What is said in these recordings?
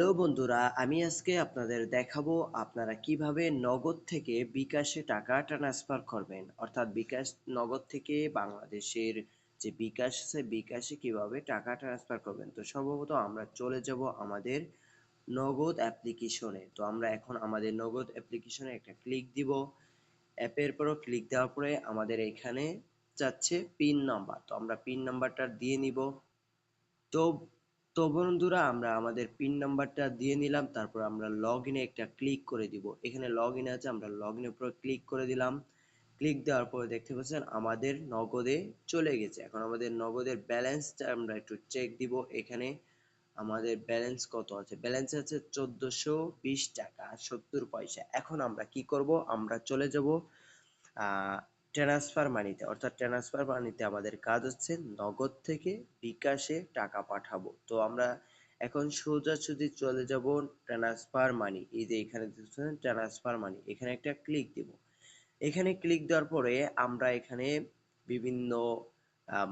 Hello বন্ধুরা, আমি আজকে আপনাদের দেখাবো আপনারা কিভাবে নগদ থেকে বিকাশে টাকা ট্রান্সফার করবেন। অর্থাৎ বিকাশ নগদ থেকে বাংলাদেশের যে বিকাশ আছে, বিকাশে কিভাবে টাকা ট্রান্সফার করবেন। তো সম্ভবত আমরা চলে যাব আমাদের নগদ অ্যাপ্লিকেশনে। তো আমরা এখন আমাদের নগদ অ্যাপ্লিকেশনে একটা ক্লিক দিব। অ্যাপের পরও ক্লিক দেওয়ার পরে আমাদের এখানে চাচ্ছে পিন নাম্বার। তো আমরা পিন নাম্বারটা দিয়ে নিব। তো তো বন্ধুরা, আমরা আমাদের পিন নাম্বারটা দিয়ে নিলাম। তারপর আমরা লগ ইনে একটা ক্লিক করে দিব। এখানে লগ ইন আছে, আমরা লগ ইনের উপর ক্লিক করে দিলাম। ক্লিক দেওয়ার পরে দেখতে পাচ্ছেন আমাদের নগদে চলে গেছে। এখন আমাদের নগদের ব্যালেন্সটা আমরা একটু চেক দিব। এখানে আমাদের ব্যালেন্স কত আছে? ব্যালেন্স আছে 1420 টাকা 70 পয়সা। এখন আমরা কি করব? আমরা চলে যাব ট্রান্সফার মানিতে। অর্থাৎ ট্রান্সফার মানিতে আমাদের কাজ হচ্ছে নগদ থেকে বিকাশে টাকা পাঠাবো। তো আমরা এখন সোজাসুজি চলে যাব ট্রান্সফার মানি। এই যে এখানে দেখছেন ট্রান্সফার মানি, এখানে একটা ক্লিক দিব। এখানে ক্লিক দেওয়ার পরে আমরা এখানে বিভিন্ন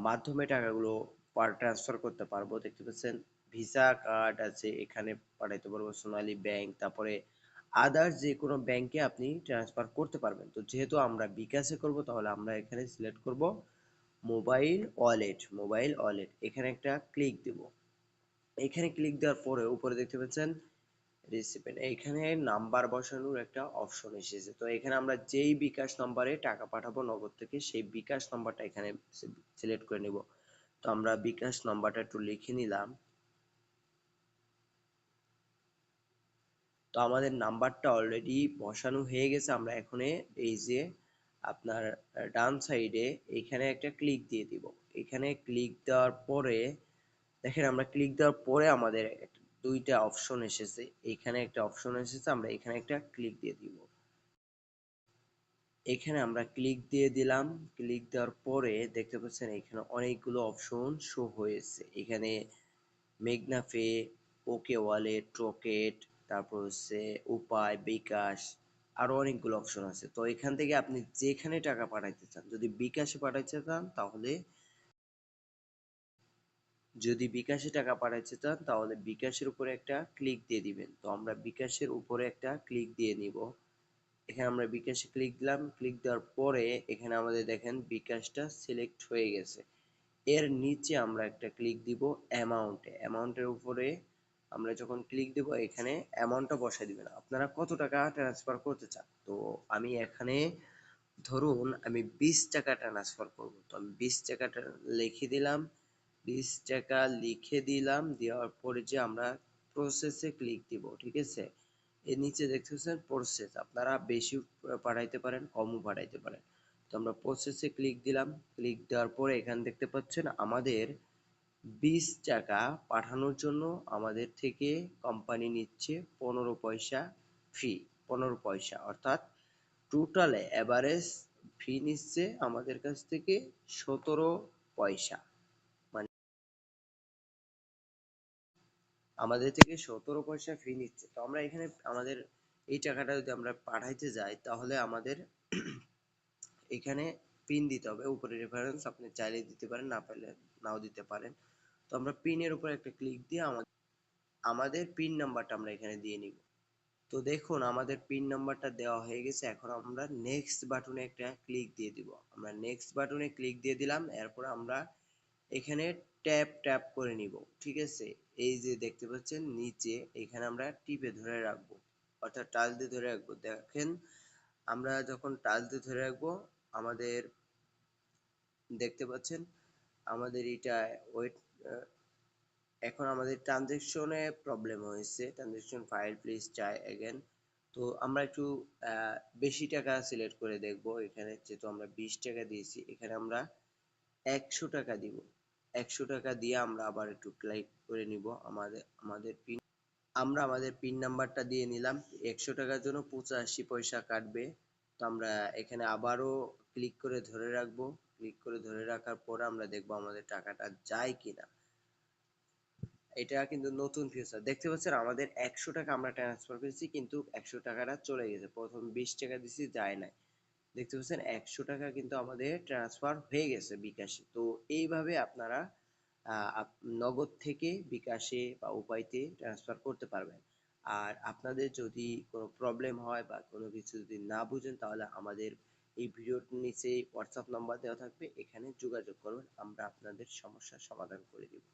মাধ্যমে টাকাগুলো ট্রান্সফার করতে পারবো। দেখতে পাচ্ছেন ভিসা কার্ড আছে, এখানে পাঠাইতে পারবো সোনালী ব্যাংক, তারপরে আদার্স যে কোনো ব্যাংকে আপনি ট্রান্সফার করতে পারবেন। তো যেহেতু আমরা বিকাশে করব, তাহলে আমরা এখানে সিলেক্ট করব মোবাইল ওয়ালেট। মোবাইল ওয়ালেট এখানে একটা ক্লিক দিব। এখানে ক্লিক দেওয়ার পরে উপরে দেখতে পাচ্ছেন রিসিপিয়েন্ট, এইখানে নাম্বার বসানোর একটা অপশন এসেছে। তো এখানে আমরা যেই বিকাশ নম্বরে টাকা পাঠাবো নগদ থেকে, সেই বিকাশ নম্বরটা এখানে সিলেক্ট করে নিব। তো আমরা বিকাশ নম্বরটা একটু লিখে নিলাম। তো আমাদের নাম্বারটা অলরেডি বসানো হয়ে গেছে। আমরা এখন এই যে আপনার ডান সাইডে এখানে একটা ক্লিক দিয়ে দিব। এখানে ক্লিক দেওয়ার পরে দেখেন, আমরা ক্লিক দেওয়ার পরে আমাদের দুইটা অপশন এসেছে। এখানে একটা অপশন এসেছে, আমরা এখানে একটা ক্লিক দিয়ে দিব। এখানে আমরা ক্লিক দিয়ে দিলাম। ক্লিক দেওয়ার পরে দেখতে পাচ্ছেন এখানে অনেকগুলো অপশন শো হয়েছে। এখানে মেঘনা পে, ওকে ওয়ালেট, রকেট, তারপর হচ্ছে উপায়, বিকাশ, আরো অনেকগুলো অপশন আছে। তো এখান থেকে আপনি যেখানে টাকা পাঠাইতে চান, যদি বিকাশে টাকা পাঠাইতে চান তাহলে বিকাশের উপরে একটা ক্লিক দিয়ে দিবেন। তো আমরা বিকাশের উপরে একটা ক্লিক দিয়ে নিব। এখানে আমরা বিকাশে ক্লিক দিলাম। ক্লিক দেওয়ার পরে এখানে আমাদের দেখেন বিকাশটা সিলেক্ট হয়ে গেছে। এর নিচে আমরা একটা ক্লিক দিব অ্যামাউন্টে। অ্যামাউন্টের উপরে আমরা যখন ক্লিক দেব, এখানে অ্যামাউন্টটা বসাই দিবেন আপনারা কত টাকা ট্রান্সফার করতে চান। তো আমি এখানে ধরুন আমি 20 টাকা ট্রান্সফার করব। তো আমি 20 টাকাটা লিখে দিলাম। 20 টাকা লিখে দিলাম। দেওয়ার পরে যে আমরা প্রসেসে ক্লিক দিব, ঠিক আছে? এর নিচে দেখতেছেন প্রসেস, আপনারা বেশি পাঠাইতে পারেন, কমও পাঠাইতে পারেন। তো আমরা প্রসেসে ক্লিক দিলাম। ক্লিক দেওয়ার পরে এখানে দেখতে পাচ্ছেন আমাদের 20 টাকা পাঠানোর জন্য আমাদের থেকে কোম্পানি নিচ্ছে 15 পয়সা ফি। 15 পয়সা, অর্থাৎ টোটাল এভারেজ ফি নিচ্ছে আমাদের কাছ থেকে 17 পয়সা। মানে আমাদের থেকে 17 পয়সা ফি নিচ্ছে। তো আমরা এখানে আমাদের এই টাকাটা যদি আমরা পাঠাইতে যাই, তাহলে আমাদের এখানে পিন দিতে হবে। উপরে রেফারেন্স আপনি চাইলে দিতে পারেন, না পারলে নাও দিতে পারেন। তো আমরা পিনের উপর একটা ক্লিক দিয়ে আমাদের পিন নাম্বারটা আমরা এখানে দিয়ে নিব। তো দেখুন আমাদের পিন নাম্বারটা দেওয়া হয়ে গেছে। এখন আমরা নেক্সট বাটনে একটা ক্লিক দিয়ে দিব। আমরা নেক্সট বাটনে ক্লিক দিয়ে দিলাম। এরপর আমরা এখানে ট্যাপ ট্যাপ করে নিব, ঠিক আছে? এই যে দেখতে পাচ্ছেন নিচে, এখানে আমরা টিপে ধরে রাখবো, অর্থাৎ টাচ দিয়ে ধরে রাখবো। দেখেন আমরা যখন টাচ দিয়ে ধরে রাখবো, আমাদের দেখতে পাচ্ছেন আমাদের এটা ওয়েট, এখন আমাদের ট্রানজেকশনে প্রবলেম হয়েছে। Transaction file please try again. তো আমরা একটু বেশি টাকা সিলেক্ট করে দেখব। এখানে যেহেতু আমরা 20 টাকা দিয়েছি, এখানে আমরা 100 টাকা দিব। 100 টাকা দিয়ে আমরা আবার একটু ক্লিক করে নিব আমাদের আমাদের পিন। আমরা আমাদের পিন নাম্বারটা দিয়ে নিলাম। 100 টাকার জন্য 85 পয়সা কাটবে। তো আমরা এখানে আবারও ক্লিক করে ধরে রাখবো। ক্লিক করে ধরে রাখার পর আমরা দেখবো আমাদের টাকাটা যায় কিনা। এটা কিন্তু নতুন ফিচার। দেখতে পাচ্ছেন আমাদের 100 টাকা আমরা ট্রান্সফার করেছি, কিন্তু 100 টাকাটা চলে গেছে। প্রথম 20 টাকা দিছি, যায় নাই। দেখতে পাচ্ছেন 100 টাকা কিন্তু আমাদের ট্রান্সফার হয়ে গেছে বিকাশে। তো এইভাবে আপনারা নগদ থেকে বিকাশে বা উপায়তে ট্রান্সফার করতে পারবেন। আর আপনাদের যদি কোনো প্রবলেম হয় বা কোনো কিছু যদি না বুঝেন, তাহলে আমাদের এই ভিডিওর নিচে হোয়াটসঅ্যাপ নাম্বার দেওয়া থাকবে, এখানে যোগাযোগ করবেন, আমরা আপনাদের সমস্যার সমাধান করে দিব।